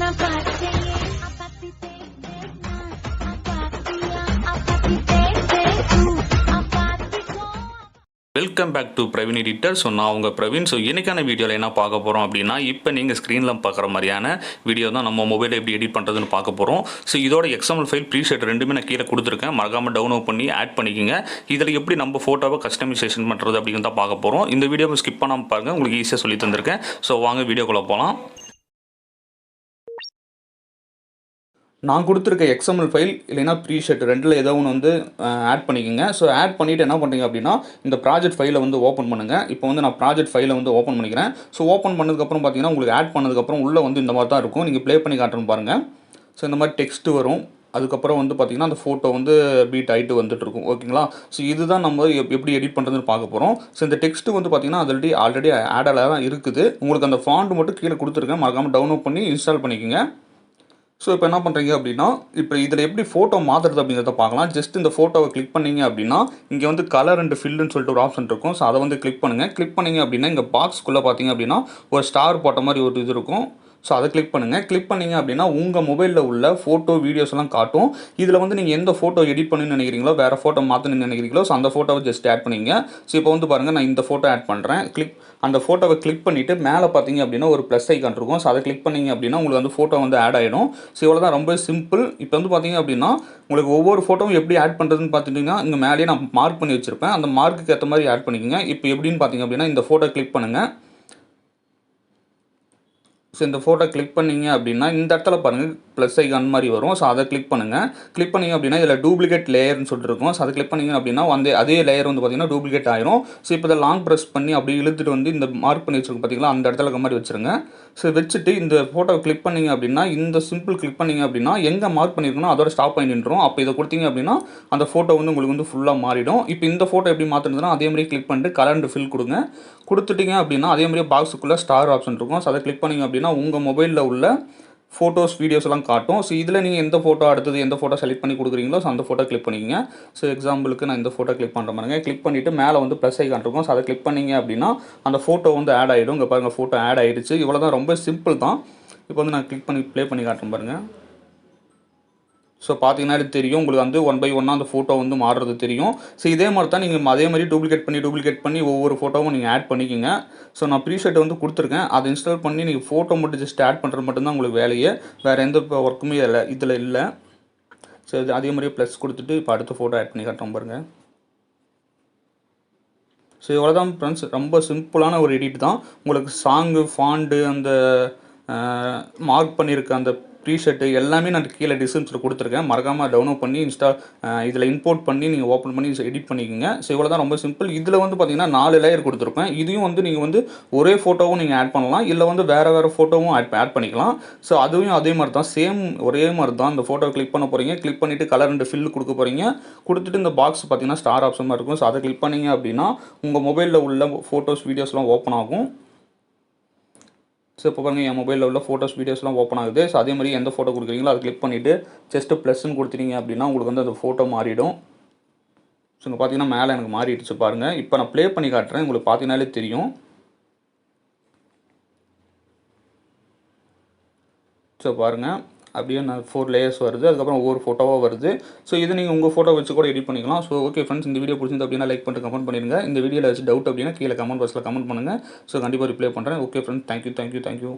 Welcome back to Praveen editor. So நான் உங்கள் Praveen. So இன்றைக்கான வீடியோவில் என்ன பார்க்க போகிறோம் அப்படின்னா, இப்போ நீங்கள் ஸ்க்ரீனில் பார்க்குற மாதிரியான வீடியோ தான் நம்ம மொபைலில் எப்படி எடிட் பண்ணுறதுன்னு பார்க்க போகிறோம். ஸோ இதோட எக்ஸ்எம்எல் ஃபைல் ப்ரீசெட் ரெண்டுமே நான் கீழே கொடுத்துருக்கேன், மறக்காமல் டவுன்லோட் பண்ணி ஆட் பண்ணிக்கோங்க. இதில் எப்படி நம்ம ஃபோட்டோவை கஸ்டமைசேஷன் பண்ணுறது அப்படின்னு தான் பார்க்க போகிறோம். இந்த வீடியோவை ஸ்கிப் பண்ணாமல் பாருங்கள், உங்களுக்கு ஈஸியாக சொல்லி தந்திருக்கேன். ஸோ வாங்க வீடியோக்குள்ளே போகலாம். நான் கொடுத்துருக்க எக்ஸ்எம்எல் ஃபைல் இல்லைனா ப்ரீசெட் ரெண்டில் ஏதோ ஒன்று வந்து ஆட் பண்ணிக்கோங்க. ஸோ ஆட் பண்ணிவிட்டு என்ன பண்ணுறீங்க அப்படின்னா, இந்த ப்ராஜெக்ட் ஃபைலை வந்து ஓப்பன் பண்ணுங்கள். இப்போ வந்து நான் ப்ராஜெக்ட் ஃபைலை வந்து ஓப்பன் பண்ணிக்கிறேன். ஸோ ஓப்பன் பண்ணதுக்கப்புறம் பார்த்தீங்கன்னா, உங்களுக்கு ஆட் பண்ணதுக்கப்புறம் உள்ளே வந்து இந்த மாதிரி தான் இருக்கும். நீங்கள் ப்ளே பண்ணி காட்டுறேன்னு பாருங்கள். ஸோ இந்த மாதிரி டெக்ஸ்ட்டு வரும். அதுக்கப்புறம் வந்து பார்த்திங்கன்னா அந்த ஃபோட்டோ வந்து பீட் ஆகிட்டு வந்துட்டுருக்கும். ஓகேங்களா? ஸோ இதுதான் நம்ம எப்படி எடிட் பண்ணுறதுன்னு பார்க்க போகிறோம். ஸோ இந்த டெக்ஸ்ட்டு வந்து பார்த்திங்கன்னா ஆல்ரெடி ஆடாக தான் இருக்குது. உங்களுக்கு அந்த ஃபாண்ட் மட்டும் கீழே கொடுத்துருக்கேன், மறக்காமல் டவுன்லோட் பண்ணி இன்ஸ்டால் பண்ணிக்கோங்க. ஸோ இப்போ என்ன பண்ணுறீங்க அப்படின்னா, இப்போ இதில் எப்படி ஃபோட்டோ மாற்றுறது அப்படிங்கிறத பார்க்கலாம். ஜஸ்ட் இந்த ஃபோட்டோவை கிளிக் பண்ணிங்க அப்படின்னா, இங்கே வந்து கலர் அண்ட் ஃபில்லுன்னு சொல்லிட்டு ஒரு ஆப்ஷன் இருக்கும். ஸோ அதை வந்து கிளிக் பண்ணுங்கள். கிளிக் பண்ணிங்க அப்படின்னா, இங்கே பாக்ஸ்க்குள்ளே பார்த்தீங்க அப்படின்னா ஒரு ஸ்டார் போட்ட மாதிரி ஒரு இது இருக்கும். ஸோ அதை கிளிக் பண்ணுங்கள். கிளிக் பண்ணிங்க அப்படின்னா உங்கள் மொபைலில் உள்ள ஃபோட்டோ வீடியோஸ் எல்லாம் காட்டும். இதில் வந்து நீங்கள் எந்த ஃபோட்டோ எடிட் பண்ணணும்னு நினைக்கிறீங்களோ, வேறு ஃபோட்டோ மாற்றணும்னு நினைக்கிறீங்களோ, ஸோ அந்த ஃபோட்டோவை ஜஸ்ட் ஆட் பண்ணிங்க. ஸோ இப்போ வந்து பாருங்கள், நான் இந்த ஃபோட்டோ ஆட் பண்ணுறேன். அந்த ஃபோட்டோவை கிளிக் பண்ணிவிட்டு மேலே பார்த்தீங்க அப்படின்னா ஒரு ப்ளஸ் ஐக்கான் இருக்கும். ஸோ அதை கிளிக் பண்ணிங்க அப்படின்னா உங்களுக்கு வந்து ஃபோட்டோ வந்து ஆட் ஆகிடும். ஸோ இவ்வளோ தான், ரொம்ப சிம்பிள். இப்போ வந்து பார்த்தீங்க அப்படின்னா உங்களுக்கு ஒவ்வொரு ஃபோட்டோவும் எப்படி ஆட் பண்ணுறதுன்னு பார்த்துட்டிங்கன்னா, இங்கே மேலேயே நான் மார்க் பண்ணி வச்சுருப்பேன். அந்த மார்க்குக்கு ஏற்ற மாதிரி ஆட் பண்ணிக்கோங்க. இப்போ எப்படின்னு பார்த்தீங்க அப்படின்னா, இந்த ஃபோட்டோ கிளிக் பண்ணுங்கள். ஸோ இந்த ஃபோட்டோ கிளிக் பண்ணிங்க அப்படின்னா இந்த இடத்துல பாருங்கள் ப்ளஸ் ஐக்கான் மாதிரி வரும். ஸோ அதை கிளிக் பண்ணுங்கள். கிளிக் பண்ணிங்க அப்படின்னா இதில் டூப்ளிகேட் லேயர்னு சொல்லிட்டு இருக்கும். ஸோ அதை கிளிக் பண்ணிங்க அப்படின்னா அதே லேயர் வந்து பார்த்திங்கன்னா டூப்ளிகேட் ஆயிரும். ஸோ இப்போ இதை லாங் ப்ரெஸ் பண்ணி அப்படி இழுத்துட்டு வந்து இந்த மார்க் பண்ணி வச்சுருக்கோம் பார்த்தீங்களா, அந்த இடத்துல இருக்க மாதிரி வச்சுருங்க. ஸோ வச்சுட்டு இந்த ஃபோட்டோ கிளிக் பண்ணிங்க அப்படின்னா, இந்த சிம்பிள் கிளிக் பண்ணிங்க அப்படின்னா எங்கே மார்க் பண்ணியிருக்கணும் அதோட ஸ்டாப் பண்ணி நின்றோம். அப்போ இதை கொடுத்தீங்க அப்படின்னா அந்த ஃபோட்டோ வந்து உங்களுக்கு வந்து ஃபுல்லாக மாறிடும். இப்போ இந்த ஃபோட்டோ எப்படி மாற்றுறதுன்னா, அதே மாதிரி கிளிக் பண்ணிட்டு கலர் அண்ட் ஃபில் கொடுங்க. கொடுத்துட்டிங்க அப்படின்னா அதே மாதிரி பாக்ஸுக்குள்ளே ஸ்டார் ஆப்ஷன் இருக்கும். ஸோ அதை கிளிக் பண்ணிங்க அப்படின்னா உங்கள் மொபைலில் உள்ள ஃபோட்டோஸ் வீடியோஸ் எல்லாம் காட்டும். ஸோ இதில் நீங்கள் எந்த ஃபோட்டோ அடுத்தது எந்த ஃபோட்டோ செலக்ட் பண்ணி கொடுக்குறீங்களோ ஸோ அந்த ஃபோட்டோ கிளிக் பண்ணிக்கங்க. ஸோ எக்ஸாம்பிளுக்கு நான் இந்த ஃபோட்டோ கிளிக் பண்ணுற மாதிரிங்க. கிளிக் பண்ணிவிட்டு மேலே வந்து ப்ளஸ் ஐக்கான் இருக்கும். ஸோ அதை கிளிக் பண்ணிங்க அப்படின்னா அந்த ஃபோட்டோ வந்து ஆட் ஆகிடும். இங்கே பாருங்கள், ஃபோட்டோ ஆட் ஆகிடுச்சு. இவ்வளோ தான், ரொம்ப சிம்பிள் தான். இப்போ வந்து நான் கிளிக் பண்ணி ப்ளே பண்ணி காட்டுறேன் பாருங்கள். ஸோ பார்த்தீங்கன்னா இது தெரியும், உங்களுக்கு வந்து 1 by 1 அந்த ஃபோட்டோ வந்து மாறுறது தெரியும். ஸோ இதே மாதிரி தான் நீங்கள் அதே மாதிரி டூப்ளிகேட் பண்ணி ஒவ்வொரு ஃபோட்டோவும் நீங்கள் ஆட் பண்ணிக்கோங்க. ஸோ நான் ப்ரீசெட் வந்து கொடுத்துருக்கேன், அதை இன்ஸ்டால் பண்ணி நீங்கள் ஃபோட்டோ மட்டும் ஜஸ்ட் ஆட் பண்ணுறது மட்டும்தான் உங்களுக்கு வேலையே. வேறு எந்த ஒர்க்குமே இதில் இல்லை. ஸோ இது அதே மாதிரியே ப்ளஸ் கொடுத்துட்டு இப்போ அடுத்த ஃபோட்டோ ஆட் பண்ணி காட்டுறோம் பாருங்கள். ஸோ இவ்வளோ தான் ஃப்ரெண்ட்ஸ், ரொம்ப சிம்பிளான ஒரு எடிட் தான். உங்களுக்கு சாங்கு, ஃபாண்டு, அந்த மார்க் பண்ணியிருக்க அந்த ப்ரீசெட்டு எல்லாமே நான் கீழே டிஸ்கிரிப்ஷனில் கொடுத்துருக்கேன், மறக்காமல் டவுன்லோட் பண்ணி இதில் இம்போர்ட் பண்ணி நீங்கள் ஓப்பன் பண்ணி எடிட் பண்ணிக்கோங்க. ஸோ இவ்வளோ தான், ரொம்ப சிம்பிள். இதில் வந்து பார்த்திங்கன்னா 4 லேயர் கொடுத்துருப்பேன். இதையும் வந்து நீங்கள் வந்து ஒரே ஃபோட்டோவும் நீங்கள் ஆட் பண்ணலாம், இல்லை வந்து வேறு ஃபோட்டோவும் ஆட் பண்ணிக்கலாம். ஸோ அதுவும் அதே மாதிரி தான், ஒரே மாதிரி தான். இந்த ஃபோட்டோ கிளிக் பண்ண போகிறீங்க. கிளிக் பண்ணிவிட்டு கலர் அண்ட் ஃபில் கொடுக்க போகிறீங்க. கொடுத்துட்டு இந்த பாக்ஸ் பார்த்திங்கன்னா ஸ்டார் ஆப்ஷன் இருக்கும். ஸோ அதை கிளிக் பண்ணிங்க அப்படின்னா உங்கள் மொபைலில் உள்ள ஃபோட்டோஸ் வீடியோஸ்லாம் ஓப்பன் ஆகும். ஸோ இப்போ பாருங்கள், என் மொபைலில் உள்ள ஃபோட்டோஸ் வீடியோஸ்லாம் ஓப்பன் ஆகுது. ஸோ அதே மாதிரி எந்த ஃபோட்டோ கொடுக்குறீங்களோ அதை கிளிக் பண்ணிவிட்டு ஜஸ்ட்டு ப்ளஸ்ன்னு கொடுத்துட்டீங்க அப்படின்னா உங்களுக்கு வந்து அந்த ஃபோட்டோ மாறிடும். ஸோ இங்கே பார்த்தீங்கன்னா மேலே எனக்கு மாறிடுச்சு பாருங்கள். இப்போ நான் ப்ளே பண்ணி காட்டுறேன், உங்களுக்கு பார்த்தீங்கன்னாலே தெரியும். ஸோ பாருங்கள், அப்படியே 4 லேயர்ஸ் வருது. அதுக்கப்புறம் ஒவ்வொரு ஃபோட்டோவாக வருது. ஸோ இது நீங்கள் உங்கள் ஃபோட்டோ வச்சு கூட எடிட் பண்ணிக்கலாம். ஸோ ஓகே ஃப்ரெண்ட்ஸ், இந்த வீடியோ பிடிச்சிருந்து அப்படின்னா லைக் பண்ணிட்டு கமெண்ட் பண்ணிடுங்க. இந்த வீடியோவில் வச்சு டவுட் அப்படின்னா கீழே கமெண்ட் பாக்ஸில் கமெண்ட் பண்ணுங்கள். ஸோ கண்டிப்பாக ரிப்ளை பண்ணுறேன். Okay friends, thank you.